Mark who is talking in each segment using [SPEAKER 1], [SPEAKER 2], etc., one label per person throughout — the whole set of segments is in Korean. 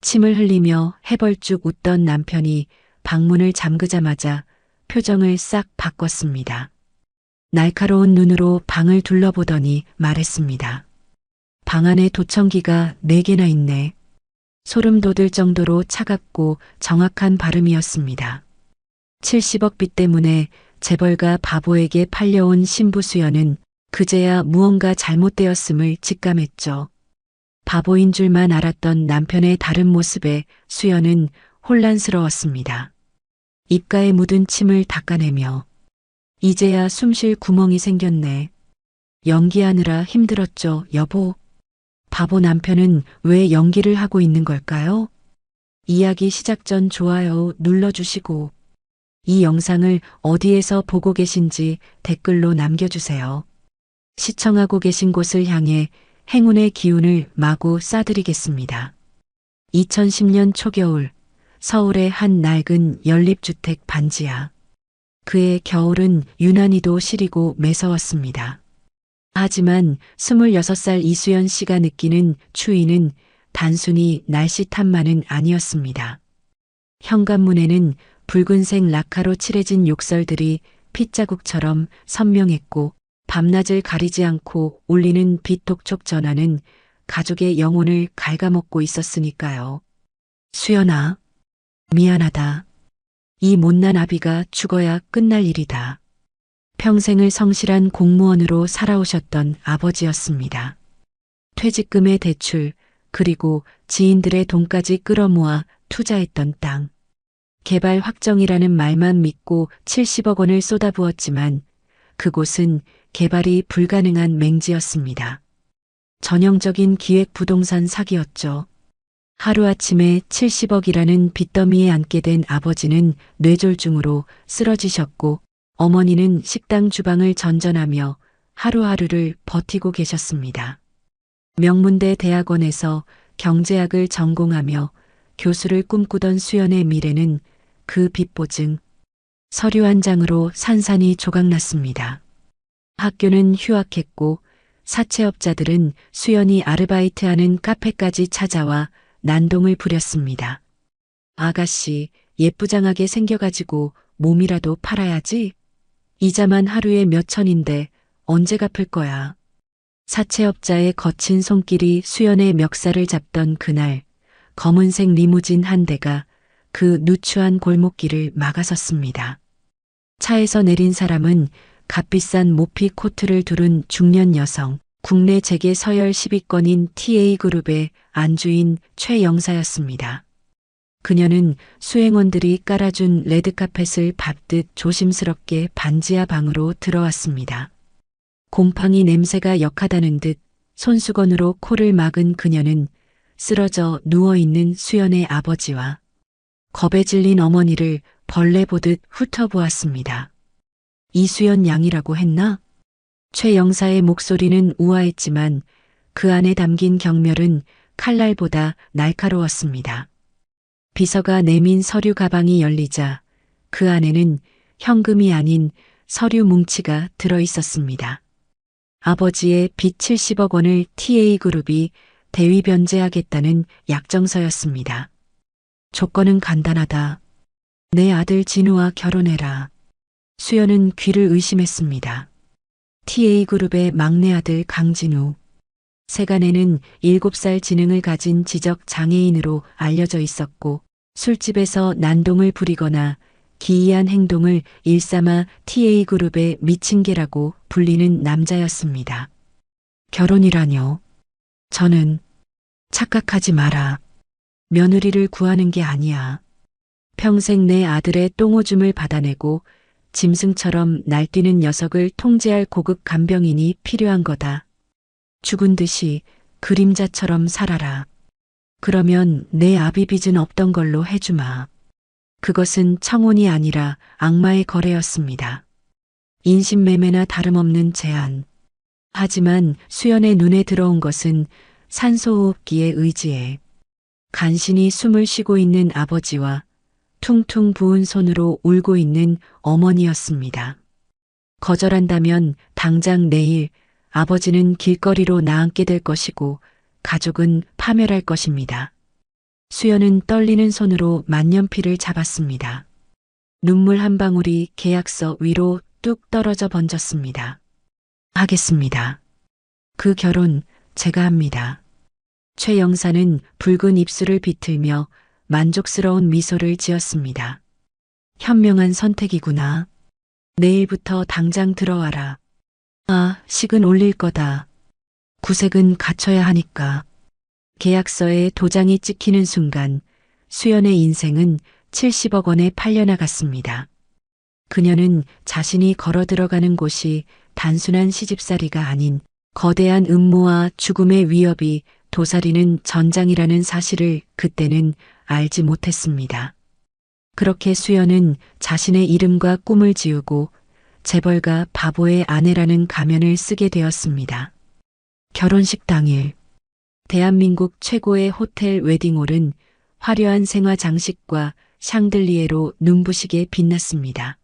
[SPEAKER 1] 침을 흘리며 해벌쭉 웃던 남편이 방문을 잠그자마자 표정을 싹 바꿨습니다. 날카로운 눈으로 방을 둘러보더니 말했습니다. 방 안에 도청기가 4개나 있네. 소름 돋을 정도로 차갑고 정확한 발음이었습니다. 70억 빚 때문에 재벌가 바보에게 팔려온 신부 수연은 그제야 무언가 잘못되었음을 직감했죠. 바보인 줄만 알았던 남편의 다른 모습에 수연은 혼란스러웠습니다. 입가에 묻은 침을 닦아내며 이제야 숨 쉴 구멍이 생겼네. 연기하느라 힘들었죠, 여보. 바보 남편은 왜 연기를 하고 있는 걸까요? 이야기 시작 전 좋아요 눌러주시고 이 영상을 어디에서 보고 계신지 댓글로 남겨주세요. 시청하고 계신 곳을 향해 행운의 기운을 마구 쏴드리겠습니다. 2010년 초겨울 서울의 한 낡은 연립주택 반지하. 그의 겨울은 유난히도 시리고 매서웠습니다. 하지만 26살 이수연 씨가 느끼는 추위는 단순히 날씨 탓만은 아니었습니다. 현관문에는 붉은색 라카로 칠해진 욕설들이 핏자국처럼 선명했고 밤낮을 가리지 않고 울리는 비톡촉 전화는 가족의 영혼을 갉아먹고 있었으니까요. 수연아, 미안하다. 이 못난 아비가 죽어야 끝날 일이다. 평생을 성실한 공무원으로 살아오셨던 아버지였습니다. 퇴직금의 대출, 그리고 지인들의 돈까지 끌어모아 투자했던 땅. 개발 확정이라는 말만 믿고 70억 원을 쏟아부었지만 그곳은 개발이 불가능한 맹지였습니다. 전형적인 기획 부동산 사기였죠. 하루아침에 70억이라는 빚더미에 앉게 된 아버지는 뇌졸중으로 쓰러지셨고 어머니는 식당 주방을 전전하며 하루하루를 버티고 계셨습니다. 명문대 대학원에서 경제학을 전공하며 교수를 꿈꾸던 수연의 미래는 그 빚보증, 서류 한 장으로 산산이 조각났습니다. 학교는 휴학했고 사채업자들은 수연이 아르바이트하는 카페까지 찾아와 난동을 부렸습니다. 아가씨, 예쁘장하게 생겨가지고 몸이라도 팔아야지. 이자만 하루에 몇 천인데 언제 갚을 거야. 사채업자의 거친 손길이 수연의 멱살을 잡던 그날, 검은색 리무진 한 대가 그 누추한 골목길을 막아섰습니다. 차에서 내린 사람은 값비싼 모피 코트를 두른 중년 여성, 국내 재계 서열 10위권인 TA그룹의 안주인 최 영사였습니다. 그녀는 수행원들이 깔아준 레드카펫을 밟듯 조심스럽게 반지하 방으로 들어왔습니다. 곰팡이 냄새가 역하다는 듯 손수건으로 코를 막은 그녀는 쓰러져 누워있는 수연의 아버지와 겁에 질린 어머니를 벌레 보듯 훑어보았습니다. 이수연 양이라고 했나? 최 영사의 목소리는 우아했지만 그 안에 담긴 경멸은 칼날보다 날카로웠습니다. 비서가 내민 서류 가방이 열리자 그 안에는 현금이 아닌 서류 뭉치가 들어 있었습니다. 아버지의 빚 70억 원을 TA그룹이 대위 변제하겠다는 약정서였습니다. 조건은 간단하다. 내 아들 진우와 결혼해라. 수연은 귀를 의심했습니다. TA그룹의 막내 아들 강진우. 세간에는 7살 지능을 가진 지적 장애인으로 알려져 있었고 술집에서 난동을 부리거나 기이한 행동을 일삼아 TA그룹의 미친 개라고 불리는 남자였습니다. 결혼이라뇨. 저는 착각하지 마라. 며느리를 구하는 게 아니야. 평생 내 아들의 똥오줌을 받아내고 짐승처럼 날뛰는 녀석을 통제할 고급 간병인이 필요한 거다. 죽은 듯이 그림자처럼 살아라. 그러면 내 아비 빚은 없던 걸로 해주마. 그것은 청혼이 아니라 악마의 거래였습니다. 인신매매나 다름없는 제안. 하지만 수연의 눈에 들어온 것은 산소호흡기의 의지에 간신히 숨을 쉬고 있는 아버지와 퉁퉁 부은 손으로 울고 있는 어머니였습니다. 거절한다면 당장 내일 아버지는 길거리로 나앉게 될 것이고 가족은 파멸할 것입니다. 수연은 떨리는 손으로 만년필을 잡았습니다. 눈물 한 방울이 계약서 위로 뚝 떨어져 번졌습니다. 하겠습니다. 그 결혼 제가 합니다. 최 영사는 붉은 입술을 비틀며 만족스러운 미소를 지었습니다. 현명한 선택이구나. 내일부터 당장 들어와라. 아, 식은 올릴 거다. 구색은 갖춰야 하니까. 계약서에 도장이 찍히는 순간 수연의 인생은 70억 원에 팔려나갔습니다. 그녀는 자신이 걸어 들어가는 곳이 단순한 시집살이가 아닌 거대한 음모와 죽음의 위협이 도사리는 전장이라는 사실을 그때는 알지 못했습니다. 그렇게 수연은 자신의 이름과 꿈을 지우고 재벌가 바보의 아내라는 가면을 쓰게 되었습니다. 결혼식 당일, 대한민국 최고의 호텔 웨딩홀은 화려한 생화 장식과 샹들리에로 눈부시게 빛났습니다.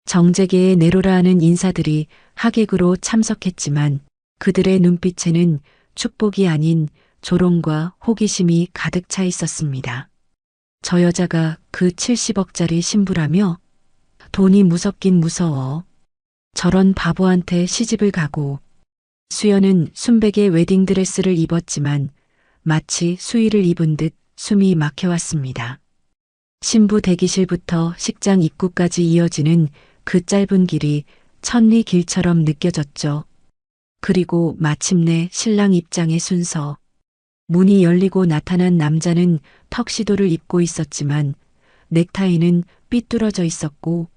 [SPEAKER 1] 정재계의 내로라 하는 인사들이 하객으로 참석했지만 그들의 눈빛에는 축복이 아닌 조롱과 호기심이 가득 차 있었습니다. 저 여자가 그 70억짜리 신부라며? 돈이 무섭긴 무서워. 저런 바보한테 시집을 가고. 수연은 순백의 웨딩드레스를 입었지만 마치 수의를 입은 듯 숨이 막혀왔습니다. 신부 대기실부터 식장 입구까지 이어지는 그 짧은 길이 천리 길처럼 느껴졌죠. 그리고 마침내 신랑 입장의 순서. 문이 열리고 나타난 남자는 턱시도를 입고 있었지만 넥타이는 삐뚤어져 있었고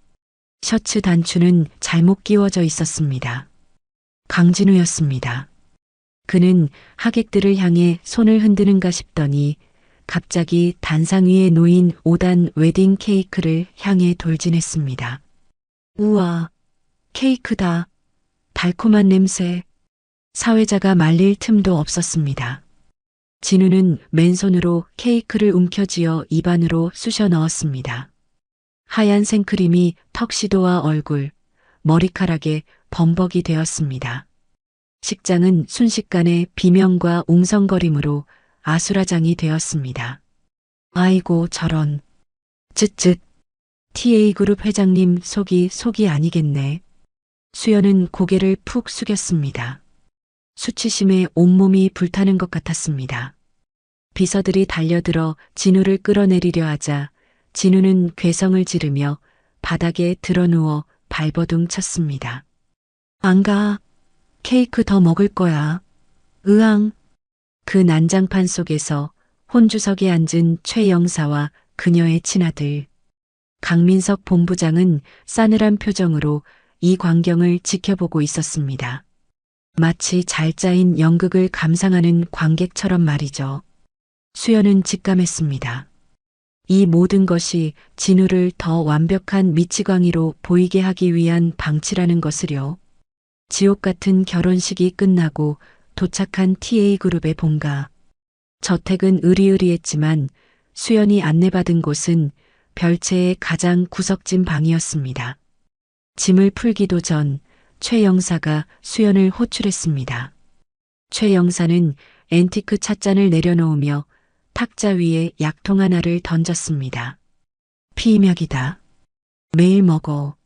[SPEAKER 1] 셔츠 단추는 잘못 끼워져 있었습니다. 강진우였습니다. 그는 하객들을 향해 손을 흔드는가 싶더니 갑자기 단상 위에 놓인 5단 웨딩 케이크를 향해 돌진했습니다. 우와, 케이크다. 달콤한 냄새. 사회자가 말릴 틈도 없었습니다. 진우는 맨손으로 케이크를 움켜쥐어 입안으로 쑤셔 넣었습니다. 하얀 생크림이 턱시도와 얼굴, 머리카락에 범벅이 되었습니다. 식장은 순식간에 비명과 웅성거림으로 아수라장이 되었습니다. 아이고 저런. 쯧쯧. TA그룹 회장님 속이 아니겠네. 수연은 고개를 푹 숙였습니다. 수치심에 온몸이 불타는 것 같았습니다. 비서들이 달려들어 진우를 끌어내리려 하자 진우는 괴성을 지르며 바닥에 드러누워 발버둥 쳤습니다. 안 가. 케이크 더 먹을 거야. 으앙. 그 난장판 속에서 혼주석에 앉은 최 영사와 그녀의 친아들 강민석 본부장은 싸늘한 표정으로 이 광경을 지켜보고 있었습니다. 마치 잘 짜인 연극을 감상하는 관객처럼 말이죠. 수연은 직감했습니다. 이 모든 것이 진우를 더 완벽한 미치광이로 보이게 하기 위한 방치라는 것을요. 지옥 같은 결혼식이 끝나고 도착한 TA그룹의 본가. 저택은 으리으리했지만 수연이 안내받은 곳은 별채의 가장 구석진 방이었습니다. 짐을 풀기도 전 최 영사가 수연을 호출했습니다. 최 영사는 앤티크 찻잔을 내려놓으며 탁자 위에 약통 하나를 던졌습니다. 피임약이다. 매일 먹어.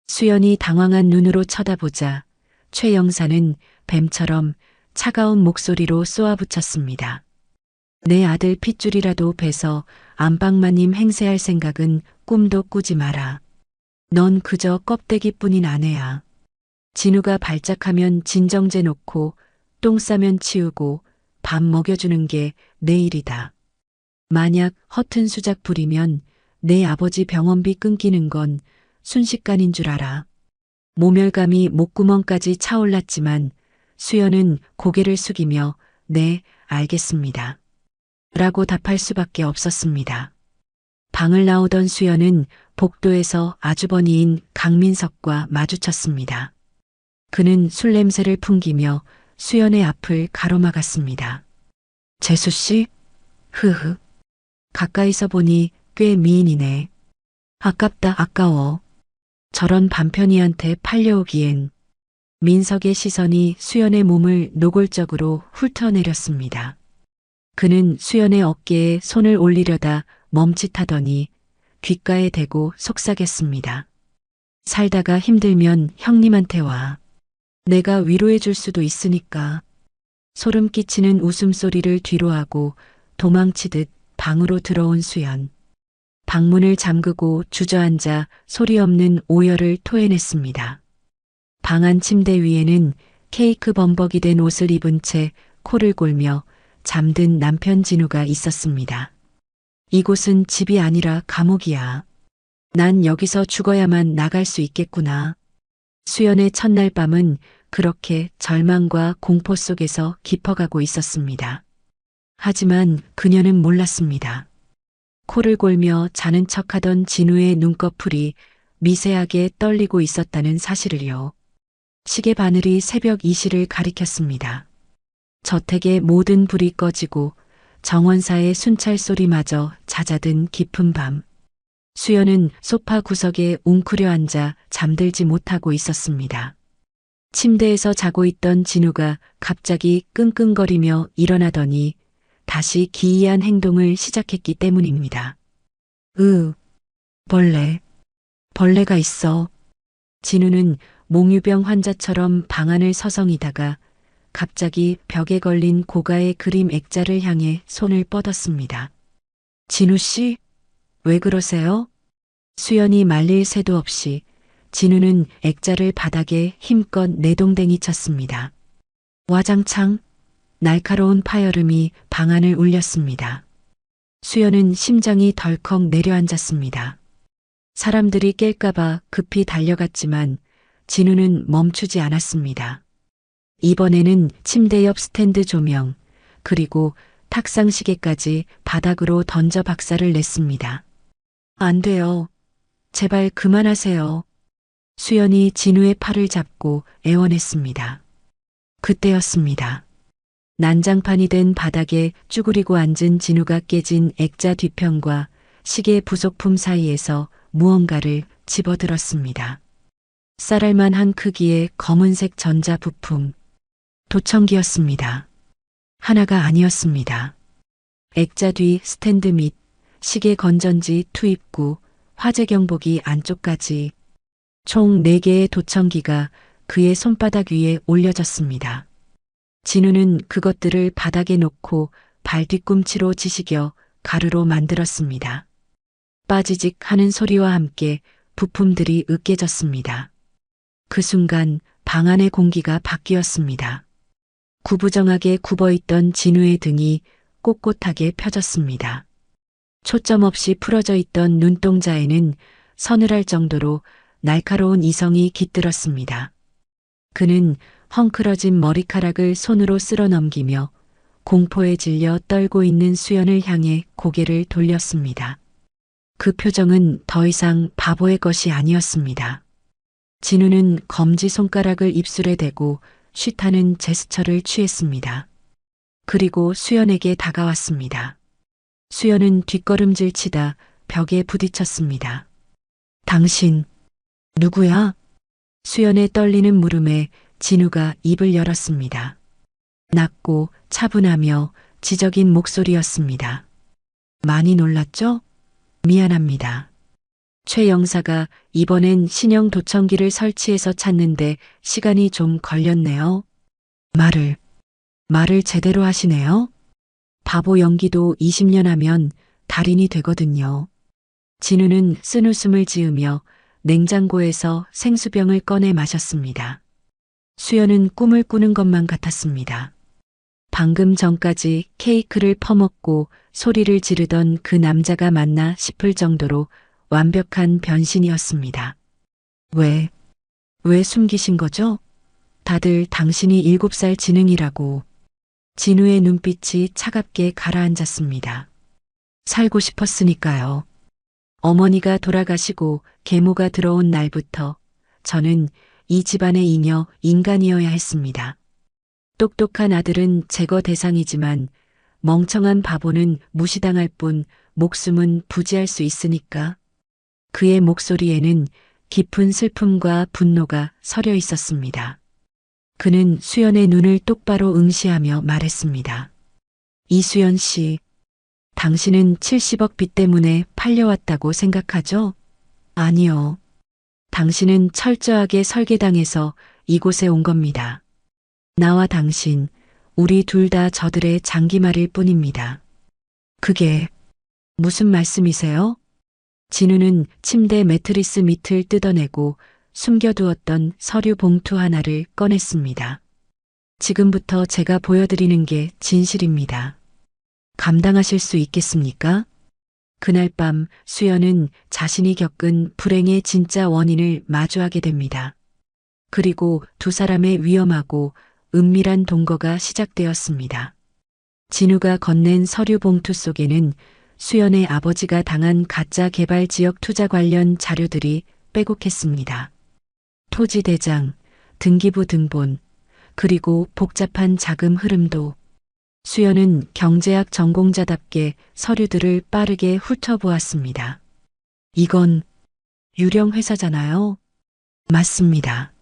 [SPEAKER 1] 수연이 당황한 눈으로 쳐다보자 최 영사는 뱀처럼 차가운 목소리로 쏘아붙였습니다. 내 아들 핏줄이라도 베서 안방마님 행세할 생각은 꿈도 꾸지 마라. 넌 그저 껍데기뿐인 아내야. 진우가 발작하면 진정제 놓고 똥 싸면 치우고 밥 먹여주는 게 내 일이다. 만약 허튼 수작 부리면 내 아버지 병원비 끊기는 건 순식간인 줄 알아. 모멸감이 목구멍까지 차올랐지만 수연은 고개를 숙이며 네, 알겠습니다. 라고 답할 수밖에 없었습니다. 방을 나오던 수연은 복도에서 아주버니인 강민석과 마주쳤습니다. 그는 술 냄새를 풍기며 수연의 앞을 가로막았습니다. 재수 씨? 흐흐. 가까이서 보니 꽤 미인이네. 아깝다 아까워. 저런 반편이한테 팔려오기엔. 민석의 시선이 수연의 몸을 노골적으로 훑어내렸습니다. 그는 수연의 어깨에 손을 올리려다 멈칫하더니 귓가에 대고 속삭였습니다. 살다가 힘들면 형님한테 와. 내가 위로해 줄 수도 있으니까. 소름 끼치는 웃음소리를 뒤로하고 도망치듯 방으로 들어온 수연. 방문을 잠그고 주저앉아 소리 없는 오열을 토해냈습니다. 방 안 침대 위에는 케이크 범벅이 된 옷을 입은 채 코를 골며 잠든 남편 진우가 있었습니다. 이곳은 집이 아니라 감옥이야. 난 여기서 죽어야만 나갈 수 있겠구나. 수연의 첫날 밤은 그렇게 절망과 공포 속에서 깊어가고 있었습니다. 하지만 그녀는 몰랐습니다. 코를 골며 자는 척하던 진우의 눈꺼풀이 미세하게 떨리고 있었다는 사실을요. 시계 바늘이 새벽 2시를 가리켰습니다. 저택의 모든 불이 꺼지고 정원사의 순찰 소리마저 잦아든 깊은 밤. 수연은 소파 구석에 웅크려 앉아 잠들지 못하고 있었습니다. 침대에서 자고 있던 진우가 갑자기 끙끙거리며 일어나더니 다시 기이한 행동을 시작했기 때문입니다. 벌레. 벌레가 있어. 진우는 몽유병 환자처럼 방 안을 서성이다가 갑자기 벽에 걸린 고가의 그림 액자를 향해 손을 뻗었습니다. 진우 씨, 왜 그러세요? 수연이 말릴 새도 없이 진우는 액자를 바닥에 힘껏 내동댕이 쳤습니다. 와장창 날카로운 파열음이 방 안을 울렸습니다. 수연은 심장이 덜컥 내려앉았습니다. 사람들이 깰까봐 급히 달려갔지만 진우는 멈추지 않았습니다. 이번에는 침대 옆 스탠드 조명, 그리고 탁상 시계까지 바닥으로 던져 박살을 냈습니다. 안 돼요. 제발 그만하세요. 수연이 진우의 팔을 잡고 애원했습니다. 그때였습니다. 난장판이 된 바닥에 쭈그리고 앉은 진우가 깨진 액자 뒤편과 시계 부속품 사이에서 무언가를 집어들었습니다. 쌀알만한 크기의 검은색 전자부품. 도청기였습니다. 하나가 아니었습니다. 액자 뒤 스탠드 및 시계 건전지 투입구, 화재 경보기 안쪽까지 총 4개의 도청기가 그의 손바닥 위에 올려졌습니다. 진우는 그것들을 바닥에 놓고 발 뒤꿈치로 지시겨 가루로 만들었습니다. 빠지직 하는 소리와 함께 부품들이 으깨졌습니다. 그 순간 방 안의 공기가 바뀌었습니다. 구부정하게 굽어있던 진우의 등이 꼿꼿하게 펴졌습니다. 초점 없이 풀어져 있던 눈동자에는 서늘할 정도로 날카로운 이성이 깃들었습니다. 그는 헝클어진 머리카락을 손으로 쓸어 넘기며 공포에 질려 떨고 있는 수연을 향해 고개를 돌렸습니다. 그 표정은 더 이상 바보의 것이 아니었습니다. 진우는 검지손가락을 입술에 대고 쉬타는 제스처를 취했습니다. 그리고 수연에게 다가왔습니다. 수연은 뒷걸음질 치다 벽에 부딪혔습니다. 당신, 누구야? 수연의 떨리는 물음에 진우가 입을 열었습니다. 낮고 차분하며 지적인 목소리였습니다. 많이 놀랐죠? 미안합니다. 최 영사가 이번엔 신형 도청기를 설치해서 찾는데 시간이 좀 걸렸네요. 말을 제대로 하시네요. 바보 연기도 20년 하면 달인이 되거든요. 진우는 쓴웃음을 지으며 냉장고에서 생수병을 꺼내 마셨습니다. 수연은 꿈을 꾸는 것만 같았습니다. 방금 전까지 케이크를 퍼먹고 소리를 지르던 그 남자가 맞나 싶을 정도로 완벽한 변신이었습니다. 왜 숨기신 거죠? 다들 당신이 7살 지능이라고. 진우의 눈빛이 차갑게 가라앉았습니다. 살고 싶었으니까요. 어머니가 돌아가시고 계모가 들어온 날부터 저는 이 집안의 잉여 인간이어야 했습니다. 똑똑한 아들은 제거 대상이지만 멍청한 바보는 무시당할 뿐 목숨은 부지할 수 있으니까. 그의 목소리에는 깊은 슬픔과 분노가 서려 있었습니다. 그는 수연의 눈을 똑바로 응시하며 말했습니다. 이수연 씨, 당신은 70억 빚 때문에 팔려왔다고 생각하죠? 아니요. 당신은 철저하게 설계당해서 이곳에 온 겁니다. 나와 당신, 우리 둘 다 저들의 장기말일 뿐입니다. 그게 무슨 말씀이세요? 진우는 침대 매트리스 밑을 뜯어내고 숨겨두었던 서류 봉투 하나를 꺼냈습니다. 지금부터 제가 보여드리는 게 진실입니다. 감당하실 수 있겠습니까? 그날 밤 수연은 자신이 겪은 불행의 진짜 원인을 마주하게 됩니다. 그리고 두 사람의 위험하고 은밀한 동거가 시작되었습니다. 진우가 건넨 서류 봉투 속에는 수연의 아버지가 당한 가짜 개발 지역 투자 관련 자료들이 빼곡했습니다. 토지 대장, 등기부 등본, 그리고 복잡한 자금 흐름도. 수연은 경제학 전공자답게 서류들을 빠르게 훑어보았습니다. 이건 유령 회사잖아요. 맞습니다.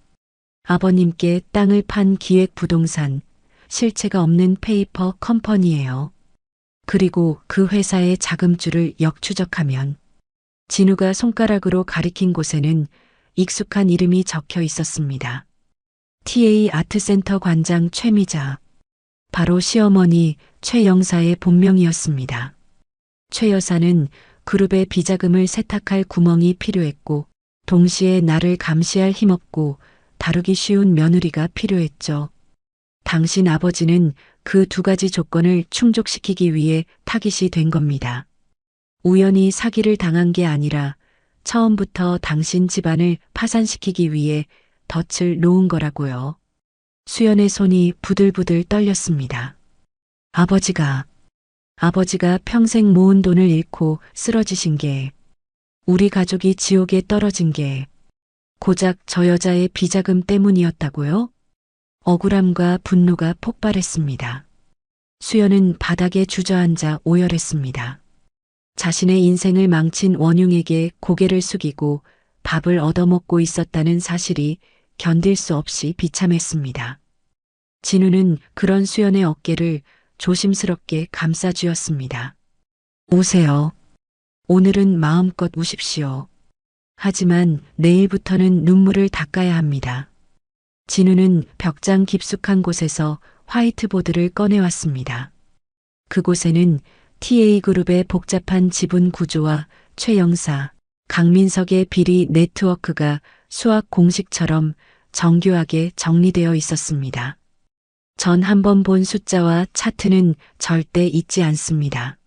[SPEAKER 1] 아버님께 땅을 판 기획 부동산, 실체가 없는 페이퍼 컴퍼니예요. 그리고 그 회사의 자금줄을 역추적하면 진우가 손가락으로 가리킨 곳에는 익숙한 이름이 적혀 있었습니다. TA 아트센터 관장 최미자. 바로 시어머니 최 영사의 본명이었습니다. 최 여사는 그룹의 비자금을 세탁할 구멍이 필요했고 동시에 나를 감시할 힘없고 다루기 쉬운 며느리가 필요했죠. 당신 아버지는 그 두 가지 조건을 충족시키기 위해 타깃이 된 겁니다. 우연히 사기를 당한 게 아니라 처음부터 당신 집안을 파산시키기 위해 덫을 놓은 거라고요. 수연의 손이 부들부들 떨렸습니다. 아버지가 평생 모은 돈을 잃고 쓰러지신 게, 우리 가족이 지옥에 떨어진 게 고작 저 여자의 비자금 때문이었다고요? 억울함과 분노가 폭발했습니다. 수연은 바닥에 주저앉아 오열했습니다. 자신의 인생을 망친 원흉에게 고개를 숙이고 밥을 얻어먹고 있었다는 사실이 견딜 수 없이 비참했습니다. 진우는 그런 수연의 어깨를 조심스럽게 감싸쥐었습니다. 우세요. 오늘은 마음껏 우십시오. 하지만 내일부터는 눈물을 닦아야 합니다. 진우는 벽장 깊숙한 곳에서 화이트보드를 꺼내왔습니다. 그곳에는 TA그룹의 복잡한 지분 구조와 최 영사, 강민석의 비리 네트워크가 수학 공식처럼 정교하게 정리되어 있었습니다. 전 한 번 본 숫자와 차트는 절대 잊지 않습니다.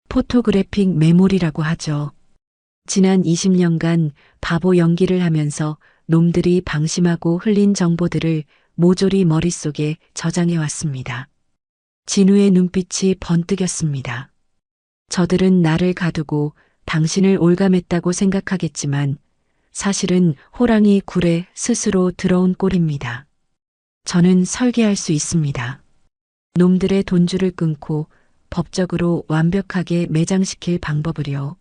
[SPEAKER 1] 포토그래픽 메모리라고 하죠. 지난 20년간 바보 연기를 하면서 놈들이 방심하고 흘린 정보들을 모조리 머릿속에 저장해 왔습니다. 진우의 눈빛이 번뜩였습니다. 저들은 나를 가두고 당신을 올감했다고 생각하겠지만 사실은 호랑이 굴에 스스로 들어온 꼴입니다. 저는 설계할 수 있습니다. 놈들의 돈줄을 끊고 법적으로 완벽하게 매장시킬 방법을요.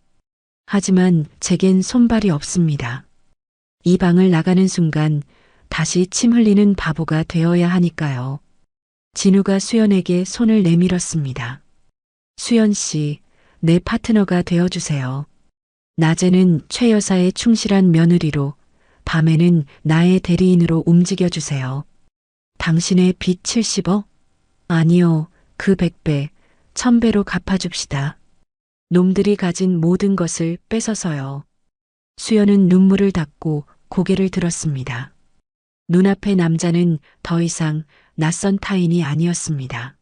[SPEAKER 1] 하지만 제겐 손발이 없습니다. 이 방을 나가는 순간 다시 침 흘리는 바보가 되어야 하니까요. 진우가 수연에게 손을 내밀었습니다. 수연 씨, 내 파트너가 되어주세요. 낮에는 최 여사의 충실한 며느리로, 밤에는 나의 대리인으로 움직여주세요. 당신의 빚 70억? 아니요, 그 100배, 1000배로 갚아줍시다. 놈들이 가진 모든 것을 뺏어서요. 수연은 눈물을 닦고 고개를 들었습니다. 눈앞의 남자는 더 이상 낯선 타인이 아니었습니다.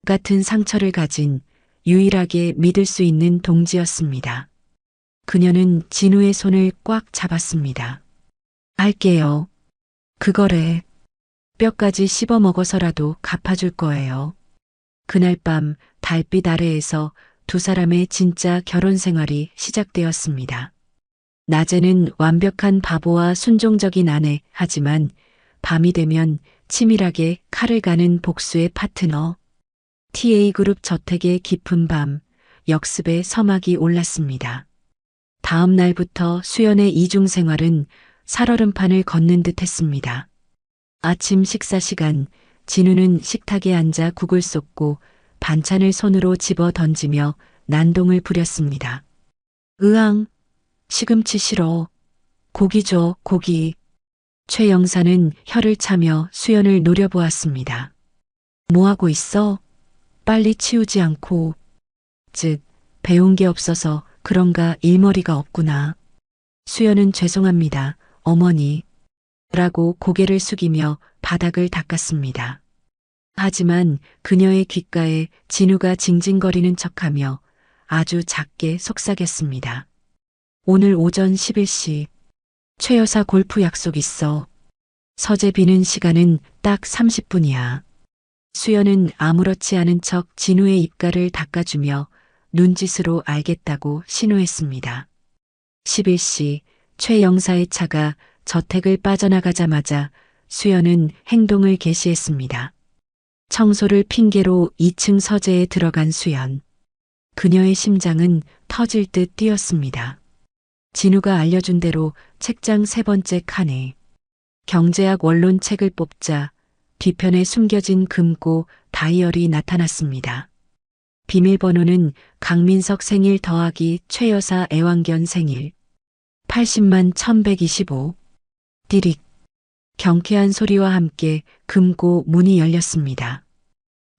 [SPEAKER 1] 같은 상처를 가진 유일하게 믿을 수 있는 동지였습니다. 그녀는 진우의 손을 꽉 잡았습니다. 할게요. 그거래. 뼈까지 씹어먹어서라도 갚아줄 거예요. 그날 밤 달빛 아래에서 두 사람의 진짜 결혼 생활이 시작되었습니다. 낮에는 완벽한 바보와 순종적인 아내, 하지만 밤이 되면 치밀하게 칼을 가는 복수의 파트너. TA그룹 저택의 깊은 밤, 역습의 서막이 올랐습니다. 다음 날부터 수연의 이중 생활은 살얼음판을 걷는 듯 했습니다. 아침 식사 시간, 진우는 식탁에 앉아 국을 쏟고 반찬을 손으로 집어 던지며 난동을 부렸습니다. 으앙, 시금치 싫어. 고기 줘, 고기. 최 영사는 혀를 차며 수연을 노려보았습니다. 뭐하고 있어? 빨리 치우지 않고. 즉, 배운 게 없어서 그런가 일머리가 없구나. 수연은 죄송합니다, 어머니. 라고 고개를 숙이며 바닥을 닦았습니다. 하지만 그녀의 귓가에 진우가 징징거리는 척하며 아주 작게 속삭였습니다. 오늘 오전 11시 최 여사 골프 약속 있어. 서재 비는 시간은 딱 30분이야. 수연은 아무렇지 않은 척 진우의 입가를 닦아주며 눈짓으로 알겠다고 신호했습니다. 11시 최 영사의 차가 저택을 빠져나가자마자 수연은 행동을 개시했습니다. 청소를 핑계로 2층 서재에 들어간 수연. 그녀의 심장은 터질 듯 뛰었습니다. 진우가 알려준 대로 책장 세 번째 칸에 경제학 원론 책을 뽑자 뒤편에 숨겨진 금고 다이어리 나타났습니다. 비밀번호는 강민석 생일 더하기 최 여사 애완견 생일 80만 1125. 띠릭. 경쾌한 소리와 함께 금고 문이 열렸습니다.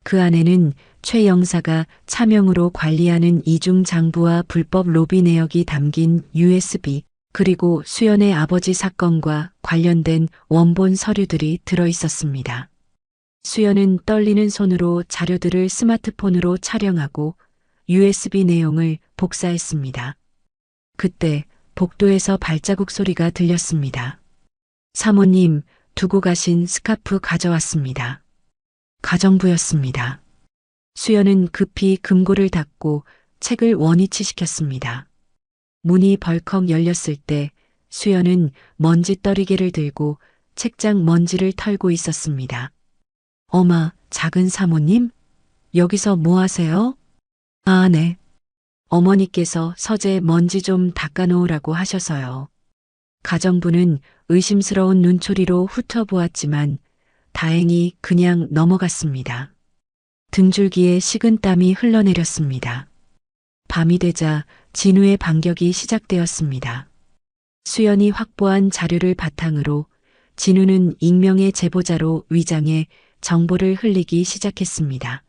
[SPEAKER 1] 그 안에는 최 영사가 차명으로 관리하는 이중 장부와 불법 로비 내역이 담긴 USB 그리고 수연의 아버지 사건과 관련된 원본 서류들이 들어 있었습니다. 수연은 떨리는 손으로 자료들을 스마트폰으로 촬영하고 USB 내용을 복사했습니다. 그때 복도에서 발자국 소리가 들렸습니다. 사모님, 두고 가신 스카프 가져왔습니다. 가정부였습니다. 수연은 급히 금고를 닫고 책을 원위치시켰습니다. 문이 벌컥 열렸을 때 수연은 먼지떨이개를 들고 책장 먼지를 털고 있었습니다. 어마, 작은 사모님? 여기서 뭐 하세요? 아, 네. 어머니께서 서재 먼지 좀 닦아놓으라고 하셔서요. 가정부는 의심스러운 눈초리로 훑어보았지만 다행히 그냥 넘어갔습니다. 등줄기에 식은 땀이 흘러내렸습니다. 밤이 되자 진우의 반격이 시작되었습니다. 수연이 확보한 자료를 바탕으로 진우는 익명의 제보자로 위장해 정보를 흘리기 시작했습니다.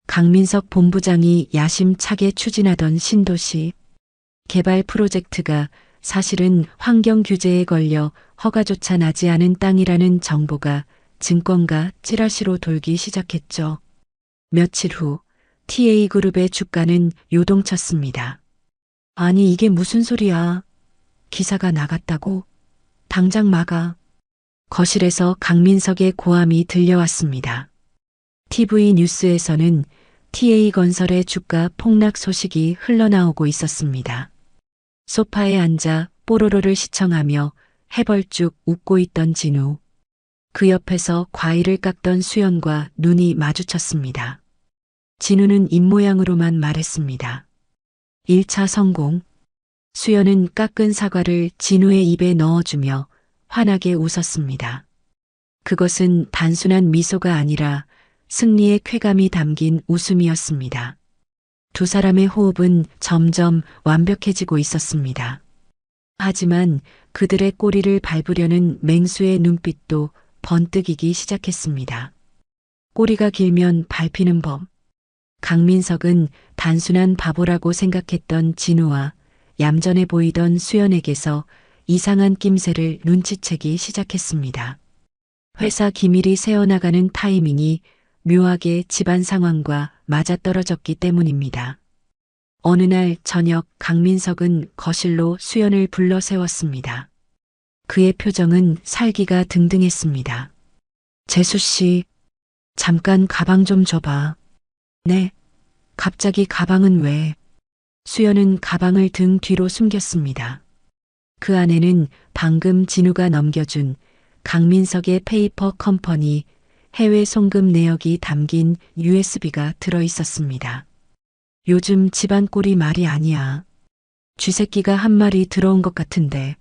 [SPEAKER 1] 강민석 본부장이 야심차게 추진하던 신도시 개발 프로젝트가 사실은 환경 규제에 걸려 허가조차 나지 않은 땅이라는 정보가 증권가 찌라시로 돌기 시작했죠. 며칠 후 TA그룹의 주가는 요동쳤습니다. 아니 이게 무슨 소리야. 기사가 나갔다고? 당장 막아. 거실에서 강민석의 고함이 들려왔습니다. TV 뉴스에서는 TA건설의 주가 폭락 소식이 흘러나오고 있었습니다. 소파에 앉아 뽀로로를 시청하며 해벌쭉 웃고 있던 진우. 그 옆에서 과일을 깎던 수연과 눈이 마주쳤습니다. 진우는 입모양으로만 말했습니다. 1차 성공. 수연은 깎은 사과를 진우의 입에 넣어주며 환하게 웃었습니다. 그것은 단순한 미소가 아니라 승리의 쾌감이 담긴 웃음이었습니다. 두 사람의 호흡은 점점 완벽해지고 있었습니다. 하지만 그들의 꼬리를 밟으려는 맹수의 눈빛도 번뜩이기 시작했습니다. 꼬리가 길면 밟히는 법. 강민석은 단순한 바보라고 생각했던 진우와 얌전해 보이던 수연에게서 이상한 낌새를 눈치채기 시작했습니다. 회사 기밀이 새어나가는 타이밍이 묘하게 집안 상황과 맞아떨어졌기 때문입니다. 어느 날 저녁 강민석은 거실로 수연을 불러 세웠습니다. 그의 표정은 살기가 등등했습니다. 재수 씨, 잠깐 가방 좀 줘봐. 네. 갑자기 가방은 왜? 수연은 가방을 등 뒤로 숨겼습니다. 그 안에는 방금 진우가 넘겨준 강민석의 페이퍼 컴퍼니 해외 송금 내역이 담긴 USB가 들어 있었습니다. 요즘 집안 꼴이 말이 아니야. 쥐새끼가 한 마리 들어온 것 같은데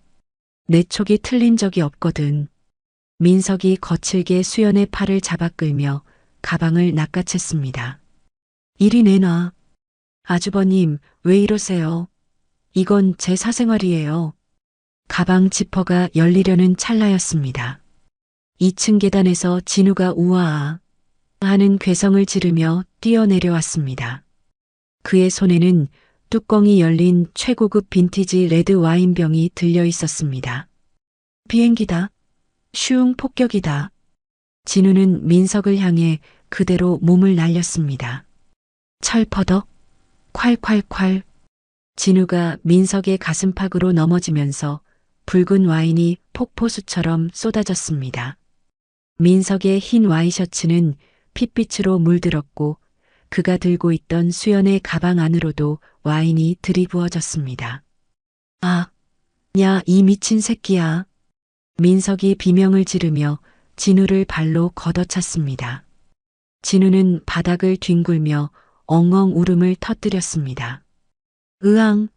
[SPEAKER 1] 내 촉이 틀린 적이 없거든. 민석이 거칠게 수연의 팔을 잡아 끌며 가방을 낚아챘습니다. 이리 내놔. 아주버님, 왜 이러세요? 이건 제 사생활이에요. 가방 지퍼가 열리려는 찰나였습니다. 2층 계단에서 진우가 우아아 하는 괴성을 지르며 뛰어내려왔습니다. 그의 손에는 뚜껑이 열린 최고급 빈티지 레드 와인병이 들려 있었습니다. 비행기다. 슝 폭격이다. 진우는 민석을 향해 그대로 몸을 날렸습니다. 철퍼덕, 콸콸콸. 진우가 민석의 가슴팍으로 넘어지면서 붉은 와인이 폭포수처럼 쏟아졌습니다. 민석의 흰 와이셔츠는 핏빛으로 물들었고 그가 들고 있던 수연의 가방 안으로도 와인이 들이부어졌습니다. 아, 야, 이 미친 새끼야. 민석이 비명을 지르며 진우를 발로 걷어찼습니다. 진우는 바닥을 뒹굴며 엉엉 울음을 터뜨렸습니다. 으앙,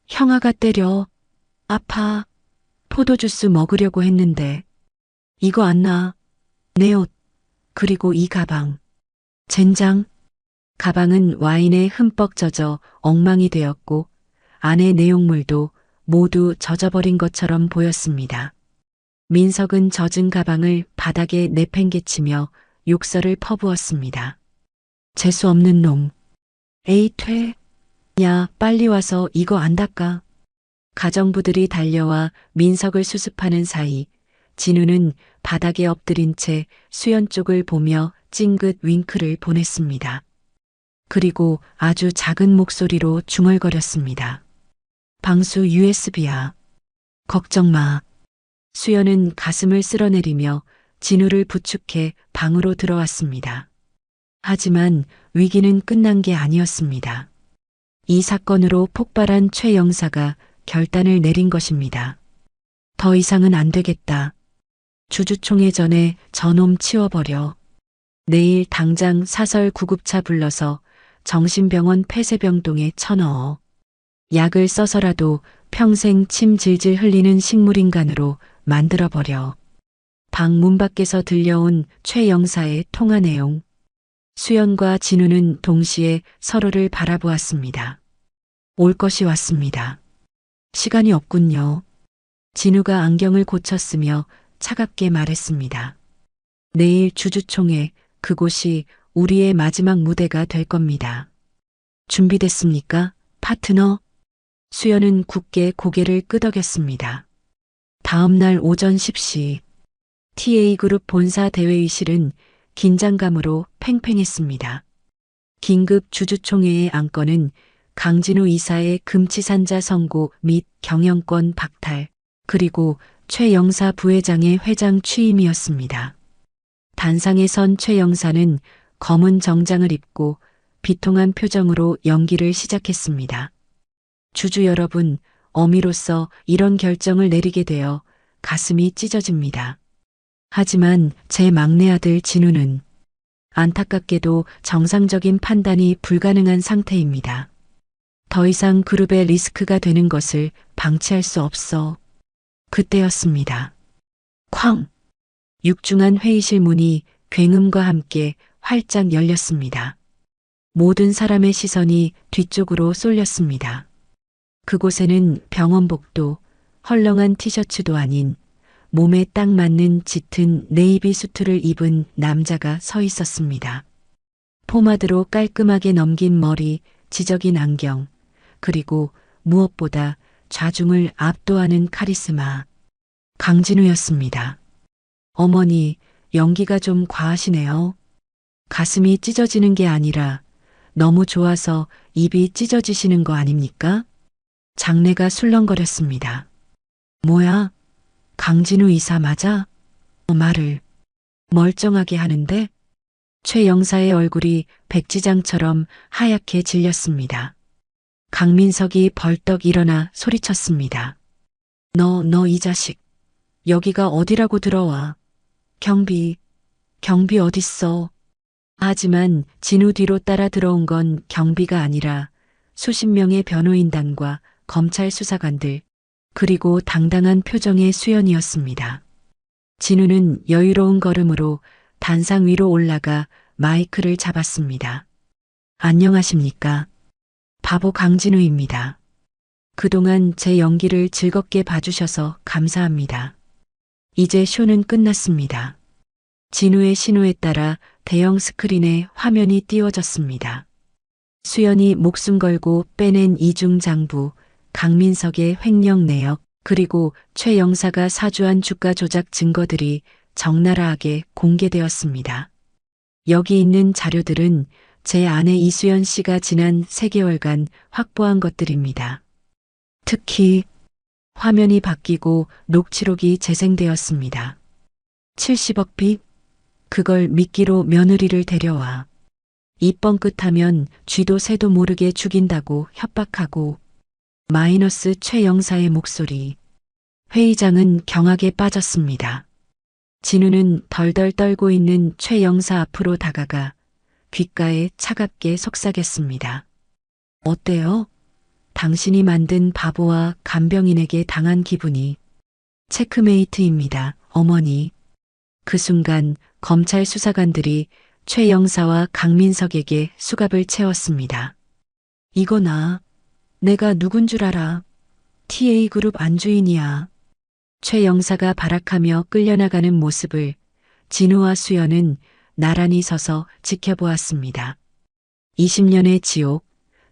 [SPEAKER 1] 형아가 때려. 아파. 포도주스 먹으려고 했는데. 이거 안 나. 내 옷. 그리고 이 가방. 젠장. 가방은 와인에 흠뻑 젖어 엉망이 되었고 안의 내용물도 모두 젖어버린 것처럼 보였습니다. 민석은 젖은 가방을 바닥에 내팽개치며 욕설을 퍼부었습니다. 재수 없는 놈. 에이 퇴. 야, 빨리 와서 이거 안 닦아. 가정부들이 달려와 민석을 수습하는 사이 진우는 바닥에 엎드린 채 수연 쪽을 보며 찡긋 윙크를 보냈습니다. 그리고 아주 작은 목소리로 중얼거렸습니다. 방수 USB야. 걱정 마. 수연은 가슴을 쓸어내리며 진우를 부축해 방으로 들어왔습니다. 하지만 위기는 끝난 게 아니었습니다. 이 사건으로 폭발한 최 영사가 결단을 내린 것입니다. 더 이상은 안 되겠다. 주주총회 전에 저놈 치워버려. 내일 당장 사설 구급차 불러서 정신병원 폐쇄병동에 쳐넣어. 약을 써서라도 평생 침 질질 흘리는 식물인간으로 만들어버려. 방 문 밖에서 들려온 최 영사의 통화 내용. 수연과 진우는 동시에 서로를 바라보았습니다. 올 것이 왔습니다. 시간이 없군요. 진우가 안경을 고쳤으며 차갑게 말했습니다. 내일 주주총회, 그곳이 우리의 마지막 무대가 될 겁니다. 준비됐습니까, 파트너? 수연은 굳게 고개를 끄덕였습니다. 다음 날 오전 10시 TA그룹 본사 대회의실은 긴장감으로 팽팽했습니다. 긴급 주주총회의 안건은 강진우 이사의 금치산자 선고 및 경영권 박탈, 그리고 최 영사 부회장의 회장 취임이었습니다. 단상에 선 최 영사는 검은 정장을 입고 비통한 표정으로 연기를 시작했습니다. 주주 여러분, 어미로서 이런 결정을 내리게 되어 가슴이 찢어집니다. 하지만 제 막내 아들 진우는 안타깝게도 정상적인 판단이 불가능한 상태입니다. 더 이상 그룹의 리스크가 되는 것을 방치할 수 없어. 그때였습니다. 쾅! 육중한 회의실 문이 굉음과 함께 활짝 열렸습니다. 모든 사람의 시선이 뒤쪽으로 쏠렸습니다. 그곳에는 병원복도, 헐렁한 티셔츠도 아닌 몸에 딱 맞는 짙은 네이비 수트를 입은 남자가 서 있었습니다. 포마드로 깔끔하게 넘긴 머리, 지적인 안경, 그리고 무엇보다 좌중을 압도하는 카리스마. 강진우였습니다. 어머니, 연기가 좀 과하시네요. 가슴이 찢어지는 게 아니라 너무 좋아서 입이 찢어지시는 거 아닙니까? 장내가 술렁거렸습니다. 뭐야? 강진우 이사 맞아? 말을 멀쩡하게 하는데? 최 영사의 얼굴이 백지장처럼 하얗게 질렸습니다. 강민석이 벌떡 일어나 소리쳤습니다. 너 이 자식. 여기가 어디라고 들어와. 경비 어딨어. 하지만 진우 뒤로 따라 들어온 건 경비가 아니라 수십 명의 변호인단과 검찰 수사관들, 그리고 당당한 표정의 수연이었습니다. 진우는 여유로운 걸음으로 단상 위로 올라가 마이크를 잡았습니다. 안녕하십니까. 바보 강진우입니다. 그동안 제 연기를 즐겁게 봐주셔서 감사합니다. 이제 쇼는 끝났습니다. 진우의 신호에 따라 대형 스크린에 화면이 띄워졌습니다. 수연이 목숨 걸고 빼낸 이중장부, 강민석의 횡령 내역, 그리고 최 영사가 사주한 주가 조작 증거들이 적나라하게 공개되었습니다. 여기 있는 자료들은 제 아내 이수연 씨가 지난 3개월간 확보한 것들입니다. 특히 화면이 바뀌고 녹취록이 재생되었습니다. 70억 빚? 그걸 미끼로 며느리를 데려와. 입 뻥끗하면 쥐도 새도 모르게 죽인다고 협박하고. 마이너스 최 영사의 목소리. 회의장은 경악에 빠졌습니다. 진우는 덜덜 떨고 있는 최 영사 앞으로 다가가 귓가에 차갑게 속삭였습니다. 어때요? 당신이 만든 바보와 간병인에게 당한 기분이. 체크메이트입니다, 어머니. 그 순간 검찰 수사관들이 최 영사와 강민석에게 수갑을 채웠습니다. 이거나 내가 누군 줄 알아. TA그룹 안주인이야. 최 영사가 발악하며 끌려나가는 모습을 진우와 수연은 나란히 서서 지켜보았습니다. 20년의 지옥,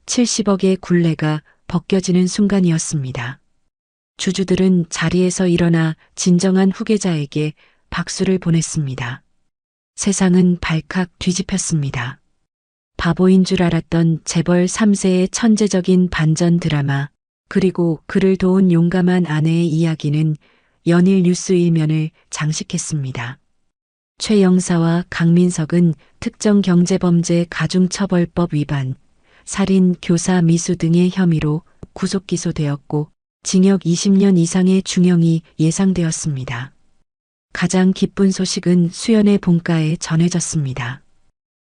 [SPEAKER 1] 70억의 굴레가 벗겨지는 순간이었습니다. 주주들은 자리에서 일어나 진정한 후계자에게 박수를 보냈습니다. 세상은 발칵 뒤집혔습니다. 바보인 줄 알았던 재벌 3세의 천재적인 반전 드라마, 그리고 그를 도운 용감한 아내의 이야기는 연일 뉴스 일면을 장식했습니다. 최 영사와 강민석은 특정 경제범죄 가중처벌법 위반, 살인, 교사 미수 등의 혐의로 구속 기소되었고 징역 20년 이상의 중형이 예상되었습니다. 가장 기쁜 소식은 수연의 본가에 전해졌습니다.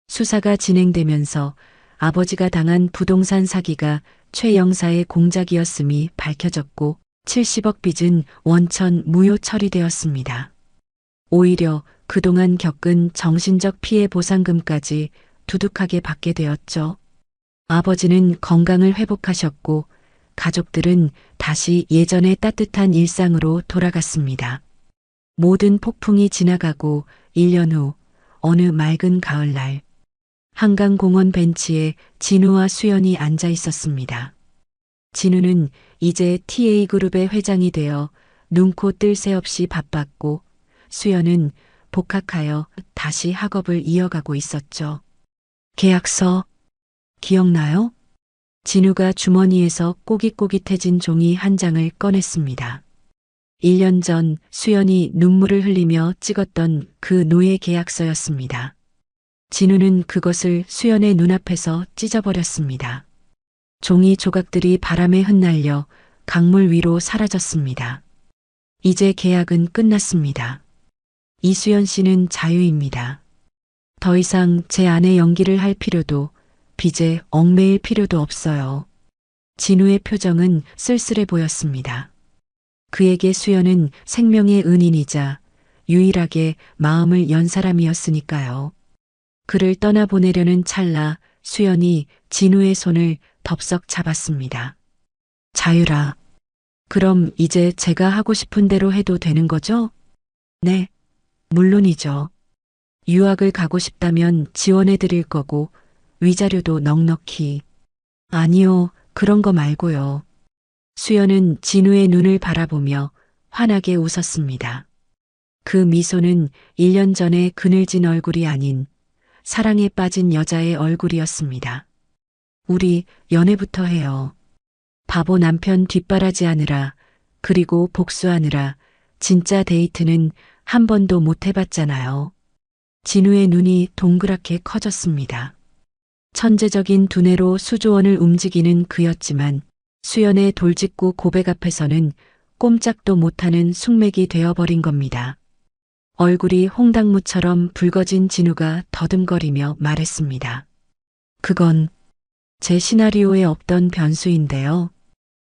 [SPEAKER 1] 수사가 진행되면서 아버지가 당한 부동산 사기가 최 영사의 공작이었음이 밝혀졌고 70억 빚은 원천 무효 처리되었습니다. 오히려 그동안 겪은 정신적 피해 보상금까지 두둑하게 받게 되었죠. 아버지는 건강을 회복하셨고 가족들은 다시 예전의 따뜻한 일상으로 돌아갔습니다. 모든 폭풍이 지나가고 1년 후 어느 맑은 가을날 한강공원 벤치에 진우와 수연이 앉아 있었습니다. 진우는 이제 TA그룹의 회장이 되어 눈코 뜰 새 없이 바빴고 수연은 복학하여 다시 학업을 이어가고 있었죠. 계약서 기억나요? 진우가 주머니에서 꼬깃꼬깃해진 종이 한 장을 꺼냈습니다. 1년 전 수연이 눈물을 흘리며 찍었던 그 노예 계약서였습니다. 진우는 그것을 수연의 눈앞에서 찢어버렸습니다. 종이 조각들이 바람에 흩날려 강물 위로 사라졌습니다. 이제 계약은 끝났습니다. 이수연 씨는 자유입니다. 더 이상 제 아내 연기를 할 필요도 빚에 얽매일 필요도 없어요. 진우의 표정은 쓸쓸해 보였습니다. 그에게 수연은 생명의 은인이자 유일하게 마음을 연 사람이었으니까요. 그를 떠나보내려는 찰나 수연이 진우의 손을 덥석 잡았습니다. 자유라. 그럼 이제 제가 하고 싶은 대로 해도 되는 거죠? 네, 물론이죠. 유학을 가고 싶다면 지원해 드릴 거고 위자료도 넉넉히. 아니요, 그런 거 말고요. 수연은 진우의 눈을 바라보며 환하게 웃었습니다. 그 미소는 1년 전의 그늘진 얼굴이 아닌 사랑에 빠진 여자의 얼굴이었습니다. 우리 연애부터 해요. 바보 남편 뒷바라지하느라 그리고 복수하느라 진짜 데이트는 한 번도 못 해봤잖아요. 진우의 눈이 동그랗게 커졌습니다. 천재적인 두뇌로 수조원을 움직이는 그였지만 수연의 돌직구 고백 앞에서는 꼼짝도 못하는 숙맥이 되어버린 겁니다. 얼굴이 홍당무처럼 붉어진 진우가 더듬거리며 말했습니다. 그건 제 시나리오에 없던 변수인데요.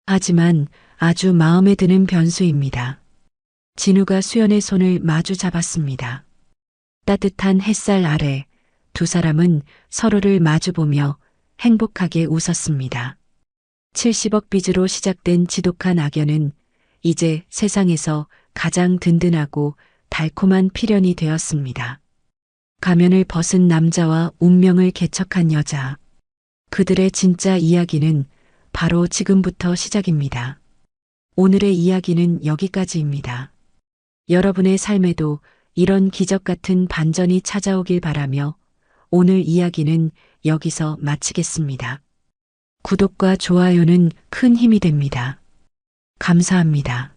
[SPEAKER 1] 하지만 아주 마음에 드는 변수입니다. 진우가 수연의 손을 마주 잡았습니다. 따뜻한 햇살 아래 두 사람은 서로를 마주보며 행복하게 웃었습니다. 70억 빚으로 시작된 지독한 악연은 이제 세상에서 가장 든든하고 달콤한 필연이 되었습니다. 가면을 벗은 남자와 운명을 개척한 여자. 그들의 진짜 이야기는 바로 지금부터 시작입니다. 오늘의 이야기는 여기까지입니다. 여러분의 삶에도 이런 기적 같은 반전이 찾아오길 바라며 오늘 이야기는 여기서 마치겠습니다. 구독과 좋아요는 큰 힘이 됩니다. 감사합니다.